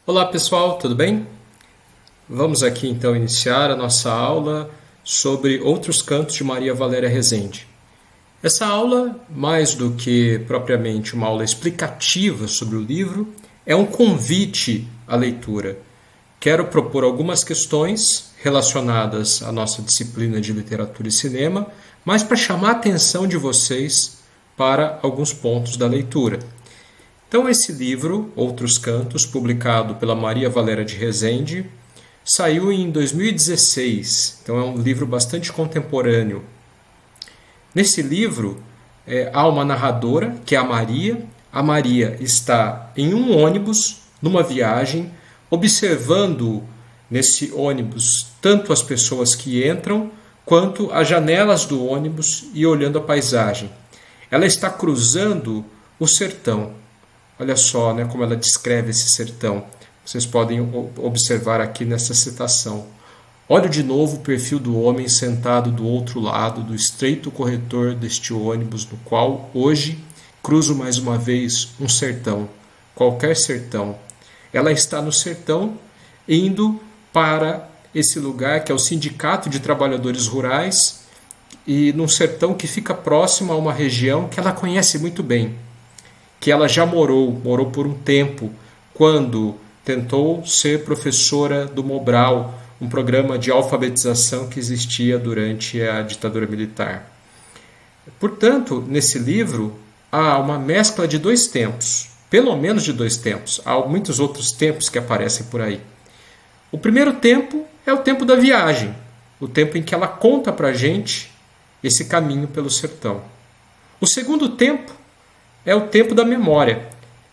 Olá pessoal, tudo bem? Vamos aqui então iniciar a nossa aula sobre Outros Cantos de Maria Valéria Rezende. Essa aula, mais do que propriamente uma aula explicativa sobre o livro, é um convite à leitura. Quero propor algumas questões relacionadas à nossa disciplina de literatura e cinema, mas para chamar a atenção de vocês para alguns pontos da leitura. Então, esse livro, Outros Cantos, publicado pela Maria Valéria de Rezende, saiu em 2016, então é um livro bastante contemporâneo. Nesse livro, há uma narradora, que é a Maria. A Maria está em um ônibus, numa viagem, observando nesse ônibus tanto as pessoas que entram, quanto as janelas do ônibus e olhando a paisagem. Ela está cruzando o sertão. Olha só, né, como ela descreve esse sertão. Vocês podem observar aqui nessa citação. Olho de novo o perfil do homem sentado do outro lado do estreito corredor deste ônibus, no qual, hoje, cruzo mais uma vez um sertão, qualquer sertão. Ela está no sertão, indo para esse lugar que é o Sindicato de Trabalhadores Rurais, e num sertão que fica próximo a uma região que ela conhece muito bem, que ela já morou por um tempo, quando tentou ser professora do Mobral, um programa de alfabetização que existia durante a ditadura militar. Portanto, nesse livro, há uma mescla de dois tempos, pelo menos de dois tempos. Há muitos outros tempos que aparecem por aí. O primeiro tempo é o tempo da viagem, o tempo em que ela conta para a gente esse caminho pelo sertão. O segundo tempo é o tempo da memória,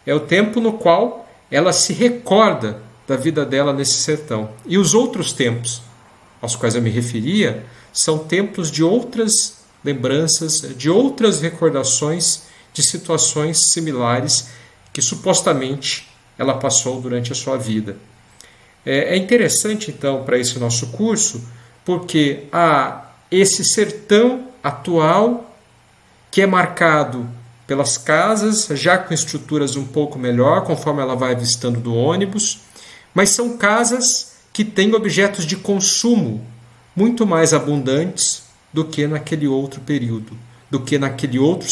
é o tempo no qual ela se recorda da vida dela nesse sertão. E os outros tempos aos quais eu me referia são tempos de outras lembranças, de outras recordações de situações similares que supostamente ela passou durante a sua vida. É interessante, então, para esse nosso curso, porque há esse sertão atual que é marcado pelas casas, já com estruturas um pouco melhor, conforme ela vai avistando do ônibus, mas são casas que têm objetos de consumo muito mais abundantes do que naquele outro período, do que naquele outro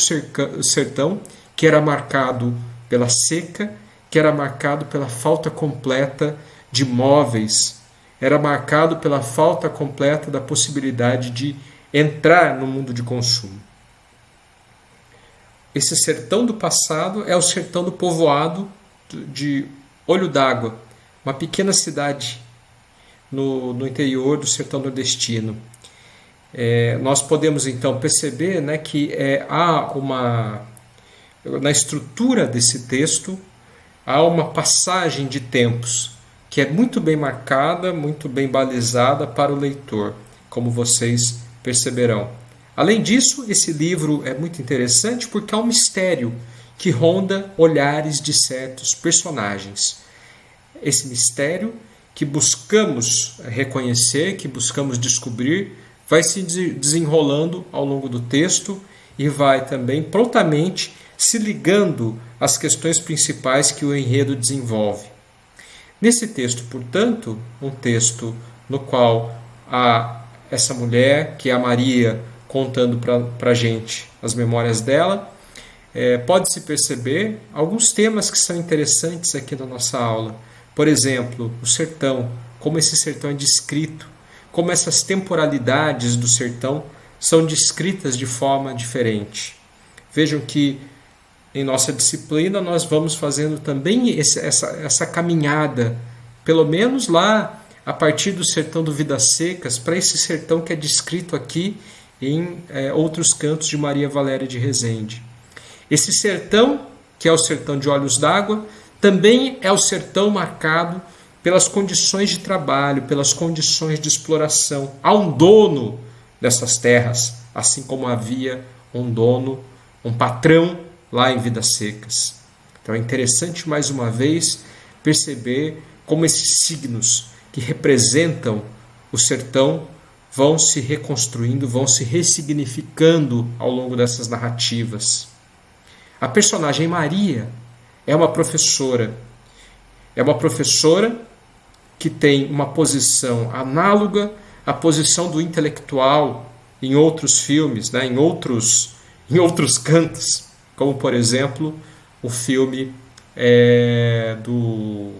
sertão que era marcado pela seca, que era marcado pela falta completa de móveis, era marcado pela falta completa da possibilidade de entrar no mundo de consumo. Esse sertão do passado é o sertão do povoado de Olho d'Água, uma pequena cidade no interior do sertão nordestino. Nós podemos então perceber, né, que na estrutura desse texto há uma passagem de tempos que é muito bem marcada, muito bem balizada para o leitor, como vocês perceberão. Além disso, esse livro é muito interessante porque há um mistério que ronda olhares de certos personagens. Esse mistério que buscamos reconhecer, que buscamos descobrir, vai se desenrolando ao longo do texto e vai também prontamente se ligando às questões principais que o enredo desenvolve. Nesse texto, portanto, um texto no qual há essa mulher, que é a Maria, contando para a gente as memórias dela, pode-se perceber alguns temas que são interessantes aqui na nossa aula. Por exemplo, o sertão, como esse sertão é descrito, como essas temporalidades do sertão são descritas de forma diferente. Vejam que em nossa disciplina nós vamos fazendo também essa caminhada, pelo menos lá a partir do sertão do Vidas Secas, para esse sertão que é descrito aqui em Outros Cantos de Maria Valéria de Rezende. Esse sertão, que é o sertão de Olhos d'Água, também é o sertão marcado pelas condições de trabalho, pelas condições de exploração. Há um dono dessas terras, assim como havia um dono, um patrão lá em Vidas Secas. Então é interessante, mais uma vez, perceber como esses signos que representam o sertão vão se reconstruindo, vão se ressignificando ao longo dessas narrativas. A personagem Maria é uma professora. É uma professora que tem uma posição análoga à posição do intelectual em outros filmes, né, em outros cantos, como, por exemplo, o filme do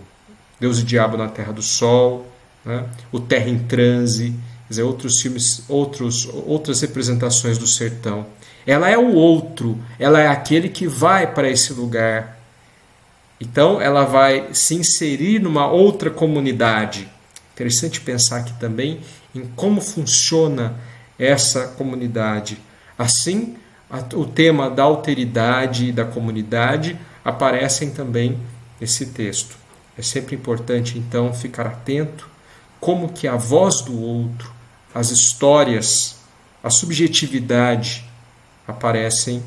Deus e Diabo na Terra do Sol, né, o Terra em Transe, quer dizer, outros filmes, outras representações do sertão. Ela é o outro, ela é aquele que vai para esse lugar. Então, ela vai se inserir numa outra comunidade. Interessante pensar aqui também em como funciona essa comunidade. Assim, o tema da alteridade e da comunidade aparecem também nesse texto. É sempre importante, então, ficar atento como que a voz do outro, as histórias, a subjetividade aparecem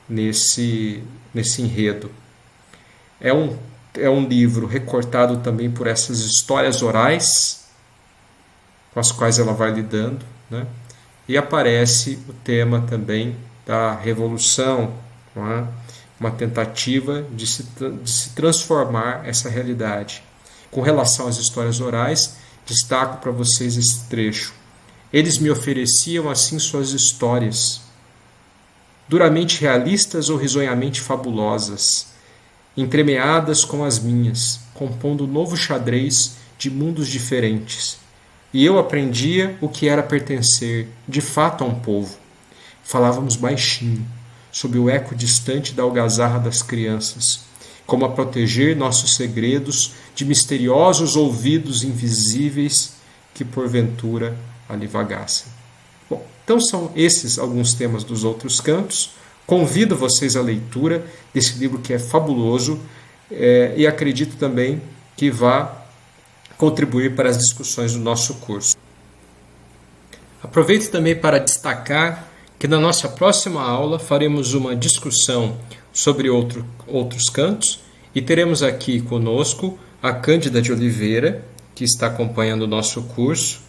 nesse enredo. É um livro recortado também por essas histórias orais com as quais ela vai lidando, né? E aparece o tema também da revolução, não é? Uma tentativa de se transformar essa realidade. Com relação às histórias orais, destaco para vocês esse trecho. Eles me ofereciam assim suas histórias, duramente realistas ou risonhamente fabulosas, entremeadas com as minhas, compondo um novo xadrez de mundos diferentes. E eu aprendia o que era pertencer, de fato, a um povo. Falávamos baixinho, sob o eco distante da algazarra das crianças, como a proteger nossos segredos de misteriosos ouvidos invisíveis que, porventura, ali vagassem. Bom, então são esses alguns temas dos outros cantos. Convido vocês à leitura desse livro que é fabuloso e acredito também que vai contribuir para as discussões do nosso curso. Aproveito também para destacar que na nossa próxima aula faremos uma discussão sobre outros cantos e teremos aqui conosco a Cândida de Oliveira, que está acompanhando o nosso curso,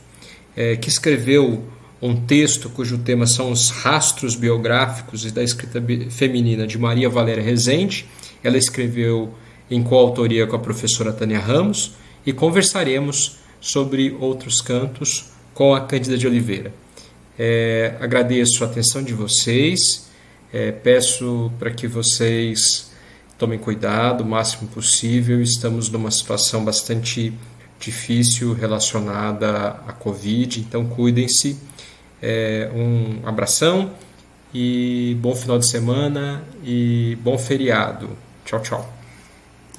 que escreveu um texto cujo tema são os rastros biográficos da escrita feminina de Maria Valéria Rezende. Ela escreveu em coautoria com a professora Tânia Ramos e conversaremos sobre outros cantos com a Cândida de Oliveira. Agradeço a atenção de vocês, peço para que vocês tomem cuidado o máximo possível. Estamos numa situação bastante difícil relacionada à Covid, então cuidem-se. Um abração e bom final de semana e bom feriado. Tchau, tchau.